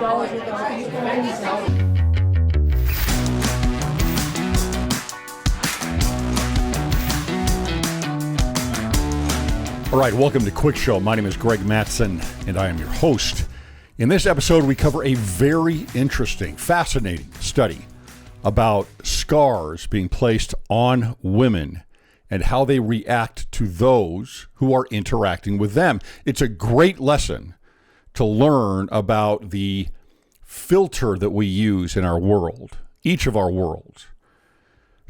All right, welcome to Cwic Show. My name is Greg Mattson, and I am your host. In this episode, we cover a very interesting, fascinating study about scars being placed on women and how they react to those who are interacting with them. It's a great lesson to learn about the filter that we use in our world, each of our worlds,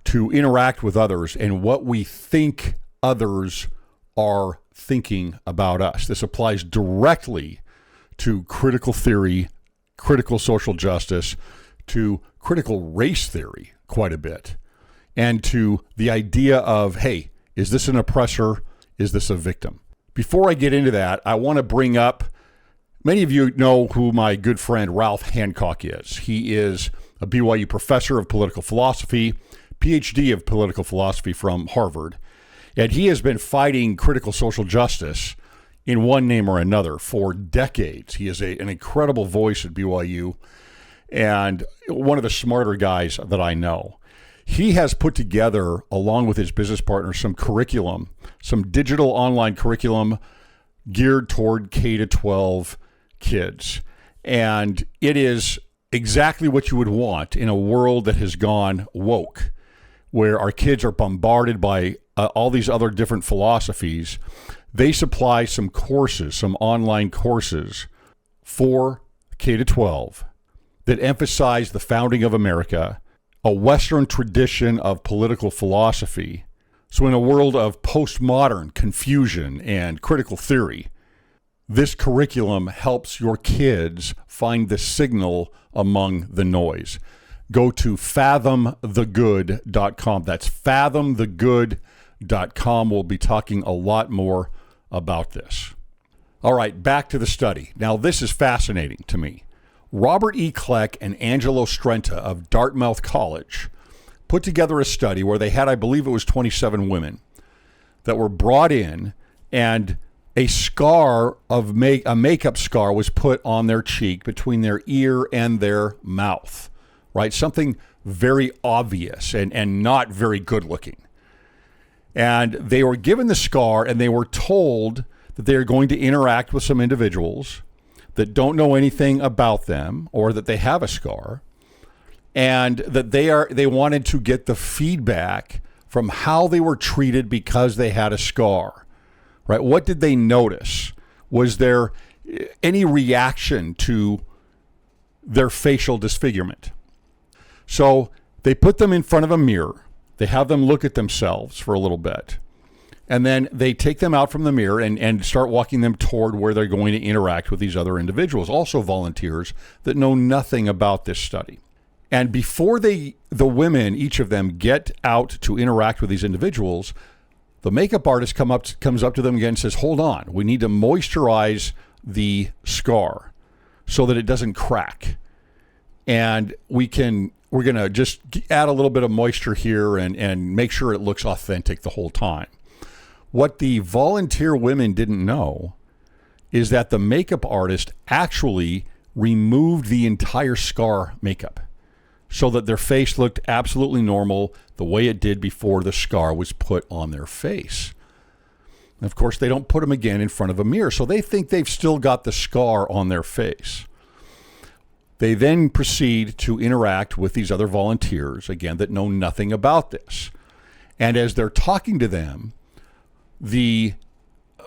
to interact with others and what we think others are thinking about us. This applies directly to critical theory, critical social justice, to critical race theory quite a bit, and to the idea of, hey, is this an oppressor? Is this a victim? Before I get into that, I want to bring up, many of you know who my good friend Ralph Hancock is. He is a BYU professor of political philosophy, PhD of political philosophy from Harvard. And he has been fighting critical social justice in one name or another for decades. He is an incredible voice at BYU and one of the smarter guys that I know. He has put together, along with his business partner, some curriculum, some digital online curriculum geared toward K-12 kids. And it is exactly what you would want in a world that has gone woke, where our kids are bombarded by all these other different philosophies. They supply some courses, some online courses for K-12 that emphasize the founding of America, a Western tradition of political philosophy. So in a world of postmodern confusion and critical theory, this curriculum helps your kids find the signal among the noise. Go to fathomthegood.com. That's fathomthegood.com. We'll be talking a lot more about this. All right, back to the study. Now, this is fascinating to me. Robert E. Cwic and Angelo Strenta of Dartmouth College put together a study where they had, I believe it was 27 women that were brought in, and a scar of a makeup scar was put on their cheek between their ear and their mouth, right? Something very obvious and not very good looking. And they were given the scar, and they were told that they are going to interact with some individuals that don't know anything about them, or that they have a scar, and that they wanted to get the feedback from how they were treated because they had a scar, right? What did they notice? Was there any reaction to their facial disfigurement? So they put them in front of a mirror. They have them look at themselves for a little bit. And then they take them out from the mirror and start walking them toward where they're going to interact with these other individuals, also volunteers that know nothing about this study. And before the women, each of them, get out to interact with these individuals, the makeup artist comes up to them again and says, hold on, we need to moisturize the scar so that it doesn't crack. And we're going to just add a little bit of moisture here and make sure it looks authentic the whole time. What the volunteer women didn't know is that the makeup artist actually removed the entire scar makeup so that their face looked absolutely normal the way it did before the scar was put on their face. And of course, they don't put them again in front of a mirror, so they think they've still got the scar on their face. They then proceed to interact with these other volunteers, again, that know nothing about this. And as they're talking to them, the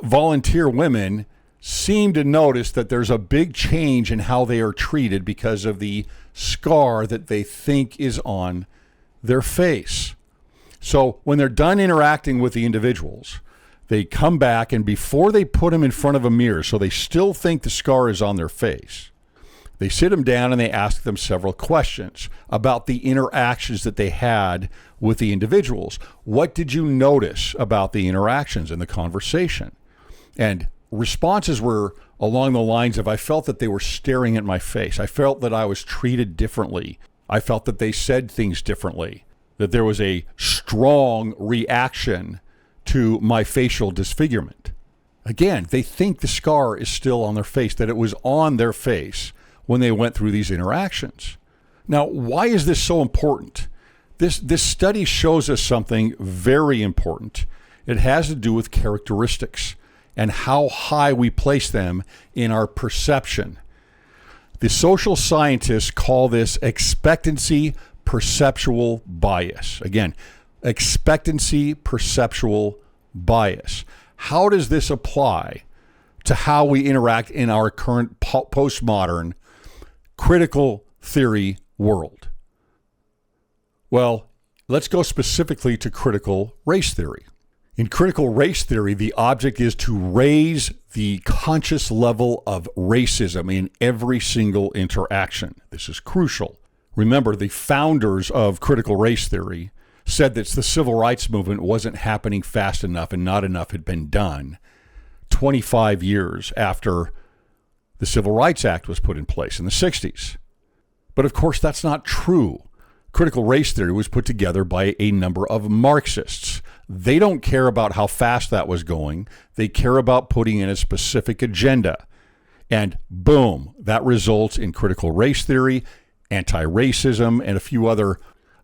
volunteer women seem to notice that there's a big change in how they are treated because of the scar that they think is on their face. So when they're done interacting with the individuals, they come back, and before they put them in front of a mirror, so they still think the scar is on their face, they sit them down and they ask them several questions about the interactions that they had with the individuals. What did you notice about the interactions and the conversation? And responses were along the lines of, I felt that they were staring at my face. I felt that I was treated differently. I felt that they said things differently, that there was a strong reaction to my facial disfigurement. Again, they think the scar is still on their face, that it was on their face when they went through these interactions. Now, why is this so important? This study shows us something very important. It has to do with characteristics and how high we place them in our perception. The social scientists call this expectancy perceptual bias. Again, expectancy perceptual bias. How does this apply to how we interact in our current postmodern critical theory world? Well, let's go specifically to critical race theory. In critical race theory, the object is to raise the conscious level of racism in every single interaction. This is crucial. Remember, the founders of critical race theory said that the civil rights movement wasn't happening fast enough and not enough had been done 25 years after the Civil Rights Act was put in place in the 60s. But of course, that's not true. Critical race theory was put together by a number of Marxists. They don't care about how fast that was going. They care about putting in a specific agenda. And boom, that results in critical race theory, anti-racism, and a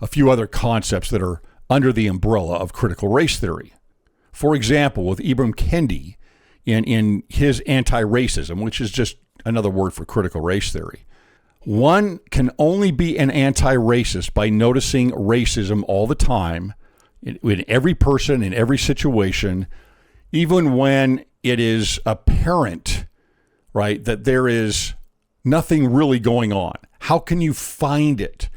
few other concepts that are under the umbrella of critical race theory. For example, with Ibram Kendi in his anti-racism, which is just another word for critical race theory, one can only be an anti-racist by noticing racism all the time, in every person, in every situation, even when it is apparent, right, that there is nothing really going on. How can you find it?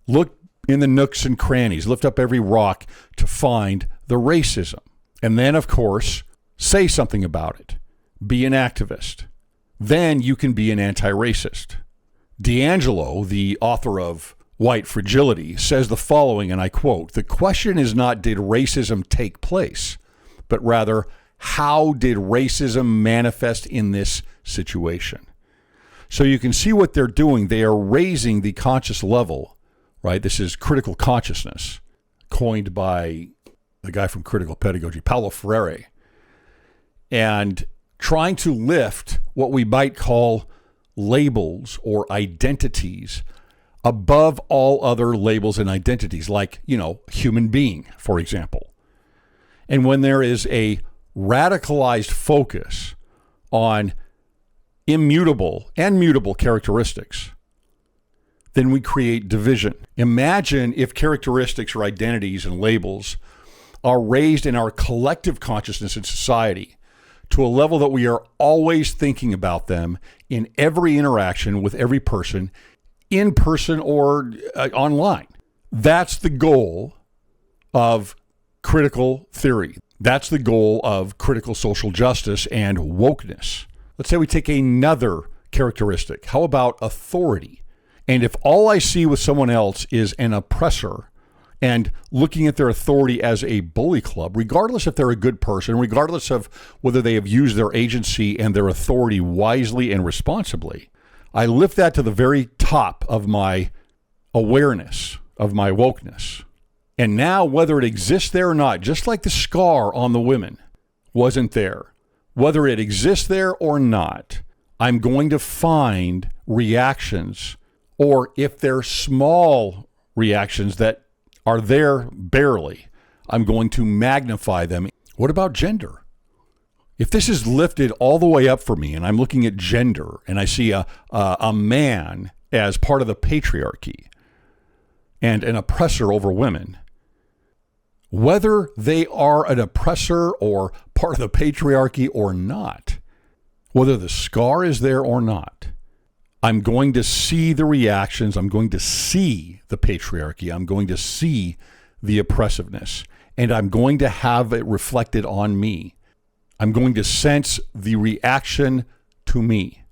Look in the nooks and crannies, lift up every rock to find the racism. And then, of course, say something about it. Be an activist. Then you can be an anti-racist. D'Angelo, the author of White Fragility, says the following, and I quote, "The question is not did racism take place, but rather how did racism manifest in this situation?" So you can see what they're doing. They are raising the conscious level, right? This is critical consciousness, coined by the guy from Critical Pedagogy, Paulo Freire, and trying to lift what we might call labels or identities above all other labels and identities, like, human being, for example. And when there is a radicalized focus on immutable and mutable characteristics, then we create division. Imagine if characteristics or identities and labels are raised in our collective consciousness in society to a level that we are always thinking about them in every interaction with every person, in person or online. That's the goal of critical theory. That's the goal of critical social justice and wokeness. Let's say we take another characteristic. How about authority? And if all I see with someone else is an oppressor and looking at their authority as a bully club, regardless if they're a good person, regardless of whether they have used their agency and their authority wisely and responsibly, I lift that to the very top of my awareness, of my wokeness. And now, whether it exists there or not, just like the scar on the women wasn't there, whether it exists there or not, I'm going to find reactions, or if they're small reactions that are there barely, I'm going to magnify them. What about gender? If this is lifted all the way up for me and I'm looking at gender and I see a man as part of the patriarchy and an oppressor over women, whether they are an oppressor or part of the patriarchy or not, whether the scar is there or not, I'm going to see the reactions. I'm going to see the patriarchy. I'm going to see the oppressiveness, and I'm going to have it reflected on me. I'm going to sense the reaction to me.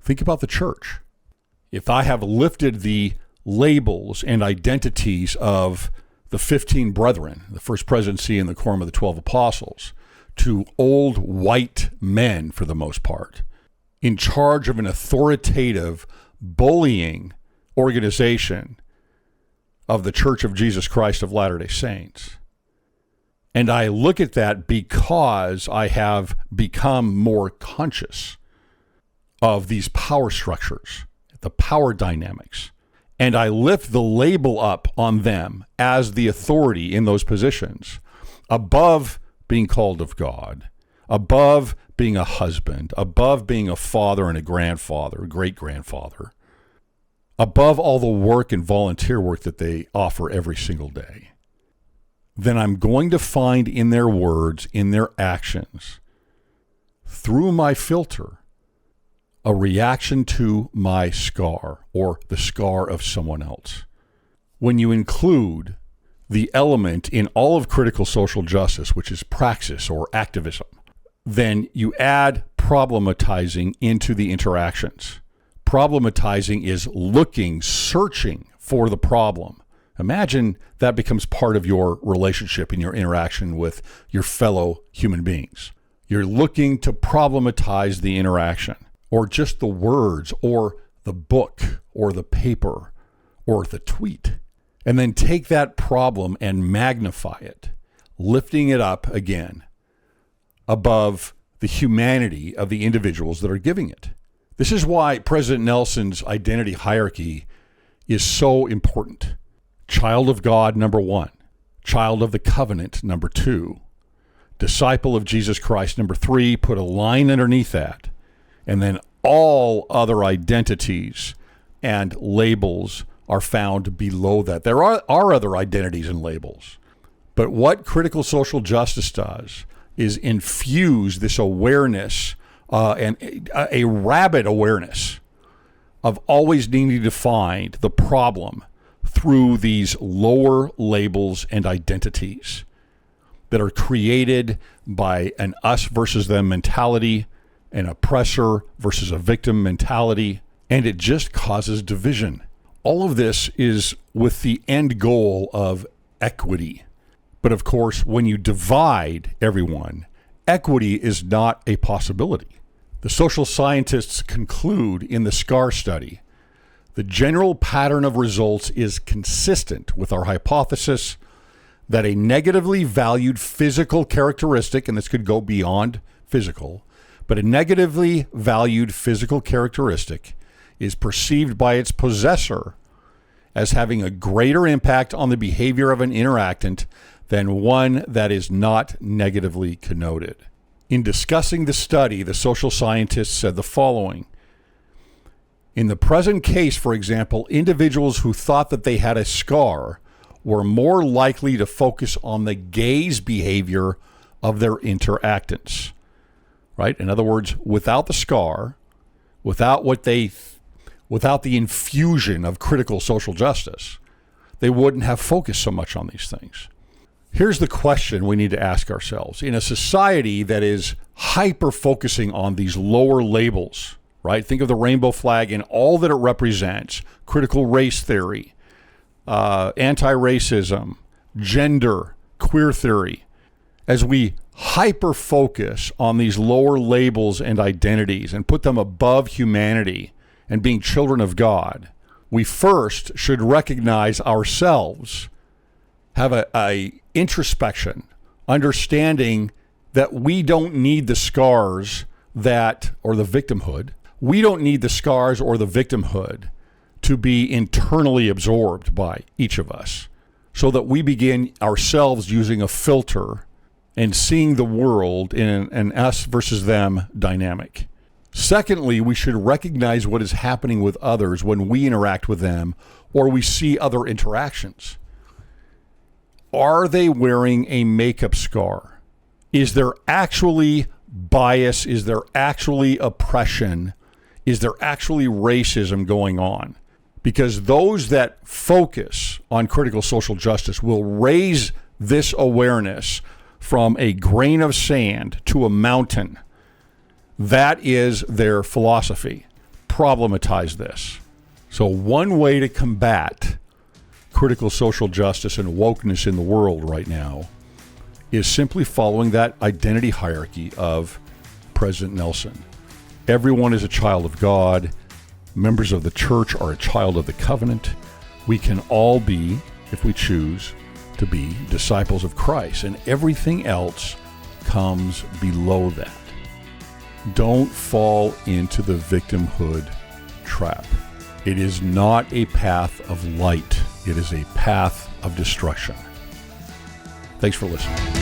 Think about the church. If I have lifted the labels and identities of the 15 brethren, the first presidency and the quorum of the 12 apostles, to old white men for the most part, in charge of an authoritative bullying organization of the Church of Jesus Christ of Latter-day Saints. And I look at that because I have become more conscious of these power structures the power dynamics, and I lift the label up on them as the authority in those positions, above being called of God, above being a husband, above being a father and a grandfather, a great-grandfather, above all the work and volunteer work that they offer every single day, then I'm going to find in their words, in their actions, through my filter, a reaction to my scar or the scar of someone else. When you include the element in all of critical social justice, which is praxis or activism, then you add problematizing into the interactions. Problematizing is looking, searching for the problem. Imagine that becomes part of your relationship and your interaction with your fellow human beings. You're looking to problematize the interaction, or just the words, or the book, or the paper, or the tweet. And then take that problem and magnify it, lifting it up again above the humanity of the individuals that are giving it. This is why President Nelson's identity hierarchy is so important. Child of God, number 1. Child of the covenant, number 2. Disciple of Jesus Christ, number 3. Put a line underneath that. And then all other identities and labels are found below that. There are other identities and labels. But what critical social justice does is infuse this awareness and a rabid awareness of always needing to find the problem through these lower labels and identities that are created by an us versus them mentality, an oppressor versus a victim mentality, and it just causes division. All of this is with the end goal of equity. But of course, when you divide everyone, equity is not a possibility. The social scientists conclude in the SCAR study, the general pattern of results is consistent with our hypothesis that a negatively valued physical characteristic, and this could go beyond physical, but a negatively valued physical characteristic is perceived by its possessor as having a greater impact on the behavior of an interactant than one that is not negatively connoted. In discussing the study, the social scientists said the following. In the present case, for example, individuals who thought that they had a scar were more likely to focus on the gaze behavior of their interactants. Right? In other words, without the scar, without the infusion of critical social justice, they wouldn't have focused so much on these things. Here's the question we need to ask ourselves. In a society that is hyper-focusing on these lower labels, right? Think of the rainbow flag and all that it represents, critical race theory, anti-racism, gender, queer theory. As we hyper-focus on these lower labels and identities and put them above humanity and being children of God, we first should recognize ourselves, have a introspection, understanding that we don't need the scars or the victimhood. We don't need the scars or the victimhood to be internally absorbed by each of us, so that we begin ourselves using a filter and seeing the world in an us versus them dynamic. Secondly, we should recognize what is happening with others when we interact with them or we see other interactions. Are they wearing a makeup scar? Is there actually bias? Is there actually oppression? Is there actually racism going on? Because those that focus on critical social justice will raise this awareness from a grain of sand to a mountain. That is their philosophy. Problematize this. So one way to combat critical social justice and wokeness in the world right now is simply following that identity hierarchy of President Nelson. Everyone is a child of God. Members of the church are a child of the covenant. We can all be, if we choose to be, disciples of Christ, and everything else comes below that. Don't fall into the victimhood trap. It is not a path of light. It is a path of destruction. Thanks for listening.